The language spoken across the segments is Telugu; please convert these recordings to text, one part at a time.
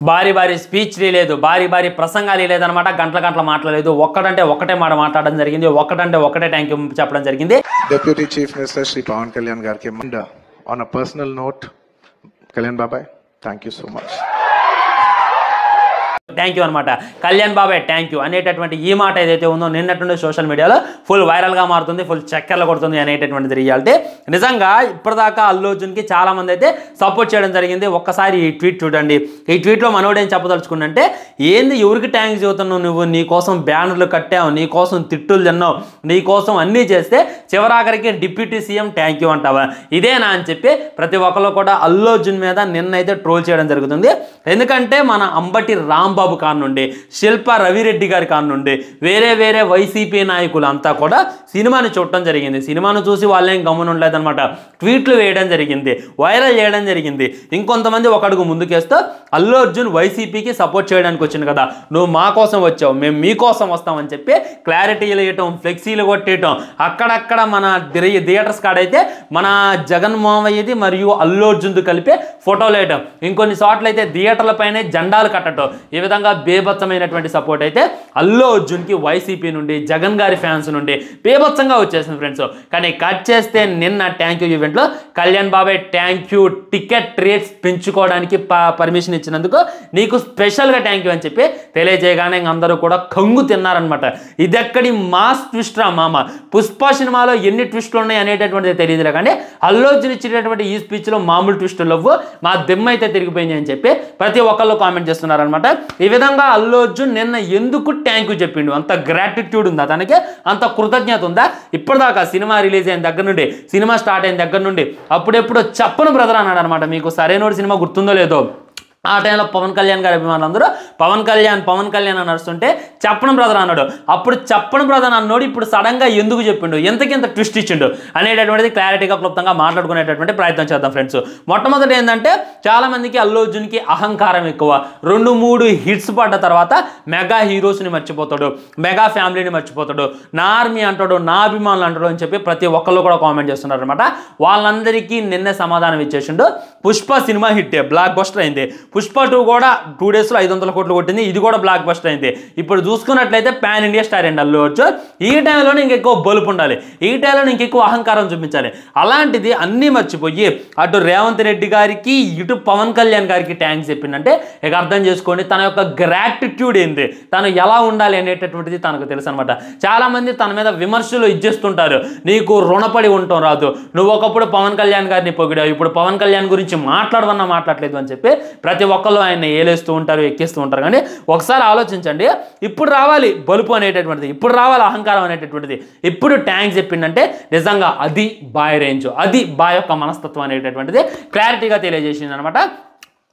భారీ భారీ స్పీచ్ లేదు, భారీ ప్రసంగాలు లేదనమాట. గంటల గంటల మాట్లాడలేదు. ఒక్కటంటే ఒకటే మాట మాట్లాడడం జరిగింది. ఒక్కటంటే ఒకటే థ్యాంక్ యూ చెప్పడం జరిగింది. Deputy Chief Minister Shri Pawan Kalyan Garki. On a personal note, Kalyan Babai, thank you so much. Thank you అనమాట. కళ్యాణ్ బాబాయ్ థ్యాంక్ యూ అనేటటువంటి ఈ మాట ఏదైతే ఉందో నిన్నటి నుండి సోషల్ మీడియాలో ఫుల్ వైరల్గా మారుతుంది, ఫుల్ చక్కర్లు కొడుతుంది అనేటటువంటిది రియాలిటీ. నిజంగా ఇప్పటిదాకా అల్లు అర్జున్కి చాలామంది అయితే సపోర్ట్ చేయడం జరిగింది. ఒక్కసారి ఈ ట్వీట్ చూడండి. ఈ ట్వీట్లో మనోడు ఏం చెప్పదలుచుకుంటే, ఏంది ఎవరికి థ్యాంక్స్ చెబుతున్నావు నువ్వు? నీ కోసం బ్యానర్లు కట్టావు, నీ కోసం తిట్టులు తిన్నావు, నీ కోసం అన్నీ చేస్తే చివరాఖరికి డిప్యూటీ సీఎం థ్యాంక్ యూ అంటావా? ఇదేనా అని చెప్పి ప్రతి ఒక్కరు కూడా అల్లు అర్జున్ మీద నిన్నైతే ట్రోల్ చేయడం జరుగుతుంది. ఎందుకంటే మన అంబటి రాంబాబు కాన్ నుండి, శిల్ప రవిరెడ్డి గారి కాన్ నుండి, వేరే వైసీపీ నాయకులు అంతా కూడా సినిమాని చూడటం జరిగింది. సినిమాను చూసి వాళ్ళేం గమనం ఉండలేదన్నమాట. ట్వీట్లు వేయడం జరిగింది, వైరల్ చేయడం జరిగింది. ఇంకొంతమంది ఒక అడుగు ముందుకేస్తూ అల్లు అర్జున్ వైసీపీకి సపోర్ట్ చేయడానికి వచ్చింది కదా, నువ్వు మా కోసం వచ్చావు, మేము మీకోసం వస్తామని చెప్పి క్లారిటీలు వేయటం, ఫ్లెక్సీలు కొట్టేయటం, అక్కడక్కడ మన థియేటర్స్ కాడైతే మన జగన్మోహన్ది మరియు అల్లు అర్జున్తో కలిపి ఫోటోలు వేయటం, ఇంకొన్ని చోట్ల అయితే థియేటర్ల పైనే జెండాలు కట్టడం, ఈ విధంగా బేభత్సమైనటువంటి సపోర్ట్ అయితే అల్లు అర్జున్కి వైసీపీ నుండి, జగన్ గారి ఫ్యాన్స్ నుండి బేభత్సంగా వచ్చేసింది ఫ్రెండ్స్. కానీ కట్ చేస్తే నిన్న థ్యాంక్ యూ ఈవెంట్లో కళ్యాణ్ బాబాయ్ థ్యాంక్ యూ, టికెట్ రేట్స్ పెంచుకోవడానికి పర్మిషన్ ఇచ్చినందుకు నీకు స్పెషల్గా థ్యాంక్ యూ అని చెప్పి తెలియజేయగానే అందరూ కూడా కంగు తిన్నారనమాట. ఇదెక్కడి మాస్ ట్విస్ట్ రా మామ, పుష్ప సినిమాలో ఎన్ని ట్విస్టులు ఉన్నాయి అనేటటువంటిది తెలియదులే, కానీ అల్లు అర్జున్ ఇచ్చేటటువంటి ఈ స్పీచ్లో మామూలు ట్విస్టులు లేవు, మా దిమ్మ అయితే తిరిగిపోయింది అని చెప్పి ప్రతి ఒక్కళ్ళు కామెంట్ చేస్తున్నారనమాట. ఈ విధంగా అల్లు అర్జున్ నిన్న ఎందుకు థ్యాంక్ యూ చెప్పిండు? అంత గ్రాటిట్యూడ్ ఉందా తనకి? అంత కృతజ్ఞత ఉందా? ఇప్పటిదాకా సినిమా రిలీజ్ అయిన దగ్గర నుండి, సినిమా స్టార్ట్ అయిన దగ్గర నుండి అప్పుడెప్పుడు చెప్పను బ్రదర్ అన్నాడు అనమాట. మీకు సరైనోడు సినిమా గుర్తుందో లేదో, ఆ టైంలో పవన్ కళ్యాణ్ గారి అభిమానులందరూ పవన్ కళ్యాణ్ అని నడుస్తుంటే చెప్పను బ్రదర్ అన్నాడు. అప్పుడు చెప్పను బ్రదర్ అన్నాడు, ఇప్పుడు సడన్గా ఎందుకు చెప్పిండు, ఎంతకింత ట్విస్ట్ ఇచ్చిండు అనేటటువంటిది క్లారిటీగా క్లుప్తంగా మాట్లాడుకునేటటువంటి ప్రయత్నం చేద్దాం ఫ్రెండ్స్. మొట్టమొదటి ఏంటంటే, చాలామందికి అల్లు అర్జున్కి అహంకారం ఎక్కువ. 2-3 హిట్స్ పడ్డ తర్వాత మెగా హీరోస్ని మర్చిపోతాడు, మెగా ఫ్యామిలీని మర్చిపోతాడు, నా ఆర్మీ అంటాడు, నా అభిమానులు అంటాడు అని చెప్పి ప్రతి ఒక్కళ్ళు కూడా కామెంట్ చేస్తున్నారు అనమాట. వాళ్ళందరికీ నిన్నే సమాధానం ఇచ్చేసిండు. పుష్ప సినిమా హిట్టే, బ్లాక్ బస్టర్ అయింది. పుష్ప 2 కూడా 2 డేస్లో 500 కోట్లు కొట్టింది, ఇది కూడా బ్లాక్ బస్టర్ అయింది. ఇప్పుడు చూసుకున్నట్లయితే పాన్ ఇండియా స్టార్ అండి అల్లు అర్జున్. ఈ టైంలోనే ఇంకెక్కువ బలుపు ఉండాలి, ఈ టైంలో ఇంకెక్కువ అహంకారం చూపించాలి. అలాంటిది అన్నీ మర్చిపోయి అటు రేవంత్ రెడ్డి గారికి, ఇటు పవన్ కళ్యాణ్ గారికి థ్యాంక్స్ చెప్పిందంటే ఇక అర్థం చేసుకోండి తన యొక్క గ్రాటిట్యూడ్ ఏంది, తను ఎలా ఉండాలి అనేటటువంటిది తనకు తెలుసు అనమాట. చాలామంది తన మీద విమర్శలు ఇచ్చేస్తుంటారు, నీకు రుణపడి ఉండటం రాదు, నువ్వు ఒకప్పుడు పవన్ కళ్యాణ్ గారిని పొగిడావు, ఇప్పుడు పవన్ కళ్యాణ్ గురించి మాట్లాడవన్నా మాట్లాడలేదు అని చెప్పి ప్రతి ఒక్కళ్ళు ఆయన ఏలేస్తూ ఉంటారు, ఎక్కిస్తూ ఉంటారు. కానీ ఒకసారి ఆలోచించండి, ఇప్పుడు రావాలి బలుపు అనేటటువంటిది, ఇప్పుడు రావాలి అహంకారం అనేటటువంటిది. ఇప్పుడు థ్యాంక్స్ చెప్పిందంటే నిజంగా అది బాయ్ రేంజ్, అది బాయ్ యొక్క మనస్తత్వం అనేటటువంటిది క్లారిటీగా తెలియజేసింది అనమాట.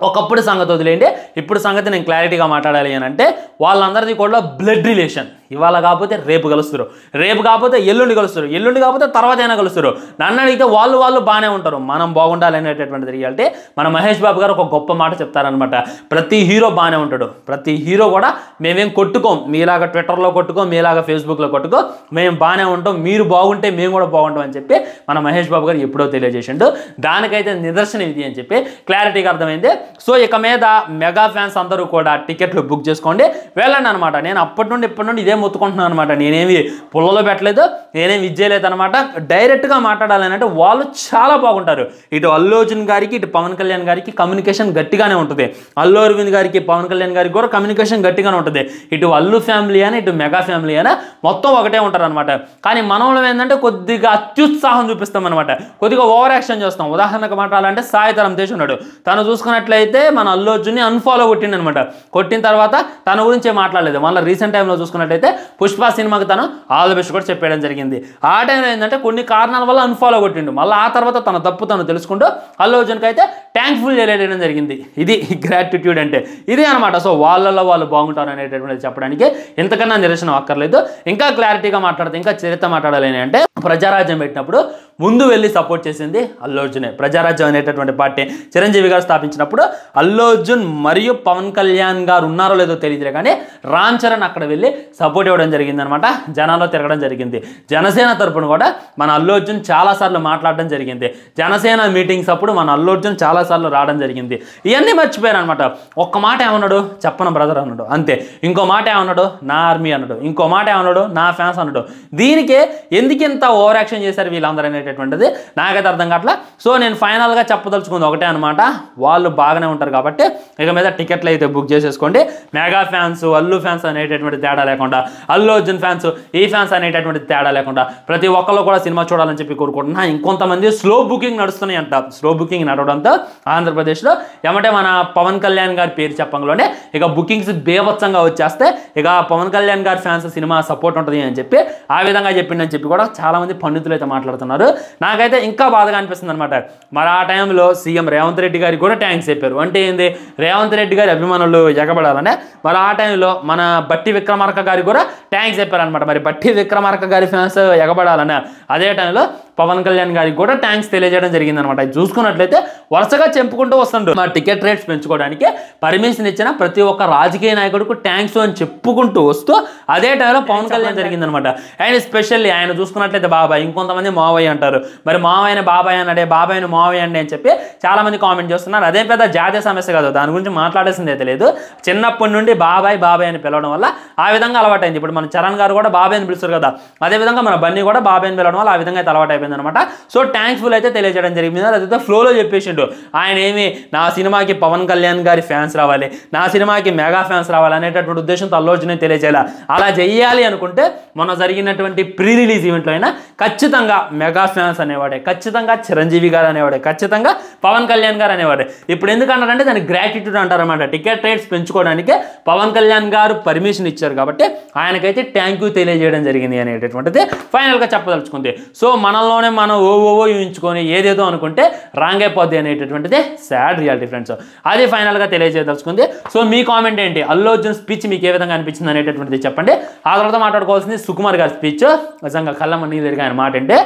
ఒకప్పుడు సంగతి వదిలేండి, ఇప్పుడు సంగతి నేను క్లారిటీగా మాట్లాడాలి అని అంటే, వాళ్ళందరిది కూడా బ్లడ్ రిలేషన్. ఇవాళ కాకపోతే రేపు కలుస్తారు, రేపు కాకపోతే ఎల్లుండి కలుస్తారు, ఎల్లుండి కాకపోతే తర్వాత అయినా కలుస్తారు. నన్ను అడిగితే వాళ్ళు బాగానే ఉంటారు, మనం బాగుండాలి అనేటటువంటిది రియాలిటీ. మన మహేష్ బాబు గారు ఒక గొప్ప మాట చెప్తారనమాట, ప్రతి హీరో బాగానే ఉంటాడు, ప్రతి హీరో కూడా మేమేం కొట్టుకోం, మీలాగా ట్విట్టర్లో కొట్టుకో, మీలాగా ఫేస్బుక్లో కొట్టుకో, మేము బాగానే ఉంటాం, మీరు బాగుంటే మేము కూడా బాగుంటాం అని చెప్పి మన మహేష్ బాబు గారు ఎప్పుడో తెలియజేసిండు. దానికైతే నిదర్శనం ఇది అని చెప్పి క్లారిటీగా అర్థమైంది. సో ఇక మీద మెగా ఫ్యాన్స్ అందరూ కూడా టికెట్లు బుక్ చేసుకోండి, వెళ్ళండి అనమాట. నేను అప్పటి నుండి ఇప్పటి నుండి ఇదే మొత్తుకుంటున్నాను అనమాట. నేనేమి పుల్లలో పెట్టలేదు, నేనేమి ఇచ్చేయలేదు అనమాట. డైరెక్ట్గా మాట్లాడాలని అంటే వాళ్ళు చాలా బాగుంటారు. ఇటు అల్లు అర్జున్ గారికి, ఇటు పవన్ కళ్యాణ్ గారికి కమ్యూనికేషన్ గట్టిగానే ఉంటుంది. అల్లు అరవింద్ గారికి, పవన్ కళ్యాణ్ గారికి కూడా కమ్యూనికేషన్ గట్టిగానే ఉంటుంది. ఇటు అల్లు ఫ్యామిలీ అయినా, ఇటు మెగా ఫ్యామిలీ అయినా మొత్తం ఒకటే ఉంటారు అనమాట. కానీ మనలో ఏంటంటే కొద్దిగా అత్యుత్సాహం చూపిస్తాం అనమాట, కొద్దిగా ఓవర్ యాక్షన్ చేస్తాం. ఉదాహరణకు మాట్లాడాలంటే సాయి ధరమ్ తేజ్ ఉన్నాడు, తను చూసుకున్నట్లయితే మన అల్లు అర్జున్ని అన్ఫాలో కొట్టిండు అనమాట. కొట్టిన తర్వాత తన గురించే మాట్లాడలేదు. మళ్ళీ రీసెంట్ టైంలో చూసుకున్నట్లయితే పుష్ప సినిమాకి తను ఆల్ ది బెస్ట్ కూడా చెప్పేయడం జరిగింది. ఆ టైంలో ఏంటంటే కొన్ని కారణాల వల్ల అన్ఫాలో కొట్టిండు. మళ్ళీ ఆ తర్వాత తన తప్పు తను తెలుసుకుంటూ అల్లు అర్జున్కి అయితే థ్యాంక్ఫుల్ చేయడం జరిగింది. ఇది గ్రాటిట్యూడ్ అంటే ఇది అనమాట. సో వాళ్ళల్లో వాళ్ళు బాగుంటారు అనేటటువంటిది చెప్పడానికి ఎంతకన్నా నిరసన అక్కర్లేదు. ఇంకా క్లారిటీగా మాట్లాడితే, ఇంకా చరిత్ర మాట్లాడాలి అంటే, ప్రజారాజ్యం పెట్టినప్పుడు ముందు వెళ్ళి సపోర్ట్ చేసింది అల్లు అర్జునే. ప్రజారాజ్యం అనేటటువంటి పార్టీ చిరంజీవి గారు స్థాపించినప్పుడు అల్లు అర్జున్ మరియు పవన్ కళ్యాణ్ గారు ఉన్నారో లేదో తెలియదులే కానీ రామ్ చరణ్ అక్కడ వెళ్ళి సపోర్ట్ ఇవ్వడం జరిగింది అనమాట, జనాల్లో తిరగడం జరిగింది. జనసేన తరపున కూడా మన అల్లు అర్జున్ చాలాసార్లు మాట్లాడడం జరిగింది. జనసేన మీటింగ్స్ అప్పుడు మన అల్లు అర్జున్ చాలాసార్లు రావడం జరిగింది. ఇవన్నీ మర్చిపోయారు అనమాట. ఒక్క మాట ఏమన్నాడు, చెప్పను బ్రదర్ అన్నాడు అంతే. ఇంకో మాట ఏమన్నాడు, నా ఆర్మీ అన్నాడు. ఇంకో మాట ఏమన్నాడు, నా ఫ్యాన్స్ అన్నాడు. దీనికే ఎందుకు ఇంత ఓవర్ యాక్షన్ చేశారు వీళ్ళందరూ అనేటటువంటిది నాకైతే అర్థం కావట్లా. సో నేను ఫైనల్గా చెప్పదలుచుకుంది ఒకటే అనమాట, వాళ్ళు బాగానే ఉంటారు కాబట్టి ఇక మీద టికెట్లు అయితే బుక్ చేసేసుకోండి. మెగా ఫ్యాన్స్, అల్లు ఫ్యాన్స్ అనేటటువంటి తేడా లేకుండా, అల్లు అర్జున్ ఫ్యాన్స్, ఈ ఫ్యాన్స్ అనేటటువంటి తేడా లేకుండా ప్రతి ఒక్కళ్ళు కూడా సినిమా చూడాలని చెప్పి కోరుకుంటున్నా. ఇంకొంతమంది స్లో బుకింగ్ నడుస్తున్నాయి అంట. స్లో బుకింగ్ నడవడంతో ఆంధ్రప్రదేశ్లో ఏమంటే మన పవన్ కళ్యాణ్ గారి పేరు చెప్పంలోనే ఇక బుకింగ్స్ బేభత్సంగా వచ్చేస్తే ఇక పవన్ కళ్యాణ్ గారి ఫ్యాన్స్ సినిమా సపోర్ట్ ఉంటుంది అని చెప్పి ఆ విధంగా చెప్పిండని చెప్పి కూడా చాలామంది పండితులు అయితే మాట్లాడుతున్నారు. నాకైతే ఇంకా బాధగా అనిపిస్తుంది అనమాట. మరి ఆ టైంలో సీఎం రేవంత్ రెడ్డి గారికి కూడా థ్యాంక్స్ చెప్పారు. అంటే ఏంది, రేవంత్ రెడ్డి గారి అభిమానులు ఎగబడాలనే మరి ఆ టైంలో మన బట్టి విక్రమార్క గారికి కూడా థ్యాంక్స్ చెప్పారనమాట. మరి బట్టి విక్రమార్క గారి ఫ్యాన్స్ ఎగబడాలనే అదే టైంలో పవన్ కళ్యాణ్ గారికి కూడా థ్యాంక్స్ తెలియజేయడం జరిగిందనమాట. చూసుకున్నట్లయితే వరుసగా చెప్పుకుంటూ వస్తుండ్రు. మా టికెట్ రేట్స్ పెంచుకోవడానికి పర్మిషన్ ఇచ్చిన ప్రతి ఒక్క రాజకీయ నాయకుడికి థ్యాంక్స్ అని చెప్పుకుంటూ వస్తూ అదే టైంలో పవన్ కళ్యాణ్ జరిగిందనమాట. అండ్ స్పెషల్లీ ఆయన చూసుకున్నట్లయితే బాబాయ్, ఇంకొంతమంది మావయ్య అంటారు. మరి మావయ్యని బాబాయ్ అన్నాడే, బాబాయ్ని మావయ్య అండి అని చెప్పి చాలామంది కామెంట్ చేస్తున్నారు. అదే పెద్ద జాతీయ సమస్య కాదు, దాని గురించి మాట్లాడేసింది అయితే లేదు. చిన్నప్పటి నుండి బాబాయ్ బాబాయ్ అని పిలవడం వల్ల ఆ విధంగా అలవాటైంది. ఇప్పుడు మన చరణ్ గారు కూడా బాబాయ్ అని పిలుస్తారు కదా, అదేవిధంగా మన బన్నీ కూడా బాబాయ్ అని పిలవడం వల్ల ఆ విధంగా అయితే అలవాటు అయిపోయింది అనమాట. సో థ్యాంక్స్ఫుల్ అయితే తెలియజేయడం జరిగింది. అదైతే ఫ్లోలో చెప్పేసిండు. ఆయన ఏమి నా సినిమాకి పవన్ కళ్యాణ్ గారి ఫ్యాన్స్ రావాలి, నా సినిమాకి మెగా ఫ్యాన్స్ రావాలి అనేటటువంటి ఉద్దేశంతో అల్లు అర్జున్ తెలియజేయాలి. అలా చెయ్యాలి అనుకుంటే మొన్న జరిగినటువంటి ప్రీ రిలీజ్ ఈవెంట్లో అయినా ఖచ్చితంగా మెగా ఫ్యాన్స్ అనేవాడే, ఖచ్చితంగా చిరంజీవి గారు అనేవాడే, ఖచ్చితంగా పవన్ కళ్యాణ్ గారు అనేవాడే. ఇప్పుడు ఎందుకంటారంటే దానికి గ్రాటిట్యూడ్ అంటారన్నమాట. టికెట్ రేట్స్ పెంచుకోవడానికి పవన్ కళ్యాణ్ గారు పర్మిషన్ ఇచ్చారు కాబట్టి ఆయనకైతే థ్యాంక్ యూ తెలియజేయడం జరిగింది అనేటటువంటిది ఫైనల్గా చెప్పదలుచుకుంది. సో మనల్లోనే మనం ఓవో ఊహించుకొని ఏదేదో అనుకుంటే రాంగ్ అయిపోద్ది అనేటటువంటిది సాడ్ రియాలిటీ ఫ్రెండ్స్. అది ఫైనల్గా తెలియజేయదలుచుకుంది. సో మీ కామెంట్ ఏంటి, అల్లు అర్జున్ స్పీచ్ మీకు ఏ విధంగా అనిపించింది అనేటటువంటిది చెప్పండి. ఆ తర్వాత మాట్లాడుకోవాల్సింది సుకుమార్ గారి స్పీచ్. నిజంగా కళ్ళమని తిరిగి ఆయన మాట అంటే,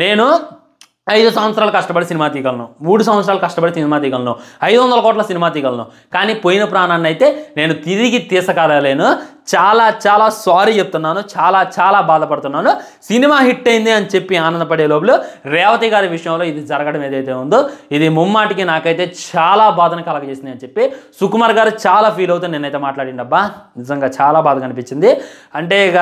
నేను 5 సంవత్సరాలు కష్టపడి సినిమా తీయగలను, 3 సంవత్సరాలు కష్టపడి సినిమా తీయగలను, 500 కోట్ల సినిమా తీయగలను, కానీ పోయిన ప్రాణాన్ని అయితే నేను తిరిగి తీసకలేను. చాలా చాలా సారీ చెప్తున్నాను, చాలా చాలా బాధపడుతున్నాను. సినిమా హిట్ అయింది అని చెప్పి ఆనందపడే లోపల రేవతి గారి విషయంలో ఇది జరగడం ఏదైతే ఉందో ఇది ముమ్మాటికి నాకైతే చాలా బాధను కలగజేసింది అని చెప్పి సుకుమార్ గారు చాలా ఫీల్ అవుతూ నేనైతే మాట్లాడిండబ్బా. నిజంగా చాలా బాధగా అనిపించింది. అంటే ఇక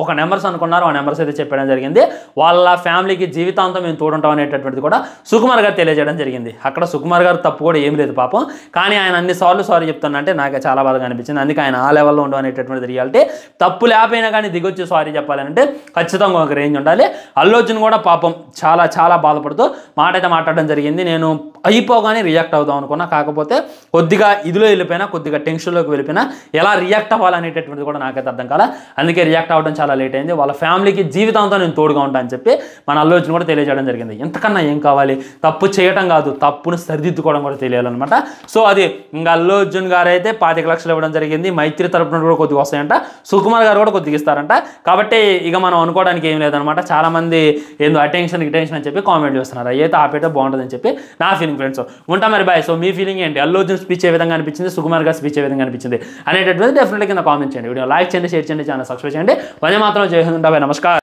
ఒక నెంబర్స్ అనుకున్నారు, ఆ నెంబర్స్ అయితే చెప్పడం జరిగింది. వాళ్ళ ఫ్యామిలీకి జీవితాంతం మేము తోడుంటాం అనేటటువంటిది కూడా సుకుమార్ గారు తెలియజేయడం జరిగింది. అక్కడ సుకుమార్ గారు తప్పు కూడా ఏం లేదు పాపం, కానీ ఆయన అన్ని సార్లు సారీ చెప్తానంటే నాకు చాలా బాధగా అనిపించింది. అందుకే ఆయన ఆ లెవెల్లో ఉండవు అనేటటువంటి రియాలిటీ. తప్పు లేకపోయినా కానీ దిగొచ్చి సారీ చెప్పాలంటే ఖచ్చితంగా ఒక రేంజ్ ఉండాలి. అల్లు అర్జున్ కూడా పాపం చాలా చాలా బాధపడుతూ మాట అయితే మాట్లాడడం జరిగింది. నేను అయిపోగానే రియాక్ట్ అవుదాం అనుకున్నా, కాకపోతే కొద్దిగా ఇదిలో వెళ్ళిపోయినా, కొద్దిగా టెన్షన్లోకి వెళ్ళిపోయినా ఎలా రియాక్ట్ అవ్వాలనేటటువంటిది కూడా నాకైతే అర్థం కాలే. అందుకే రియాక్ట్ అవ్వడం చాలా లేట్ అయింది. వాళ్ళ ఫ్యామిలీకి జీవితాంతో నేను తోడుగా ఉంటాను అని చెప్పి మన అల్లు అర్జున్ కూడా తెలియజేయడం జరిగింది. ఎంతకన్నా ఏం కావాలి, తప్పు చేయడం కాదు, తప్పును సరిదిద్దుకోవడం కూడా తెలియాలన్నమాట. సో అది ఇంకా అల్లు అర్జున్ గారు అయితే 25 లక్షలు ఇవ్వడం జరిగింది. మైత్రి తరపున కూడా కొద్దిగా వస్తాయంట, సుకుమార్ గారు కూడా కొద్దిగా ఇస్తారంట. కాబట్టి ఇక మనం అనుకోవడానికి ఏం లేదనమాట. చాలా మంది ఏందో అటెన్షన్ అని చెప్పి కామెంట్ చేస్తున్నారు. అయితే ఆపేటే బాగుంటుందని చెప్పి నా ఫీలింగ్ ఫ్రెండ్స్. ఉంటా మరి బాయ్. సో మీ ఫీలింగ్ ఏంటి, అల్లు అర్జున్ స్పీచ్ ఏ విధంగా అనిపించింది, సుకుమార్ గారు స్పీచ్ ఏ విధంగా అనిపించింది అనేటటువంటి డెఫినెట్గా కింద కామెంట్ చేయండి. వీడియో లైక్ చేయండి, షేర్ చేయండి, ఛానల్ సబ్స్క్రైబ్ చేయండి. వందే మాత్రం జై హింద్, నమస్కారం.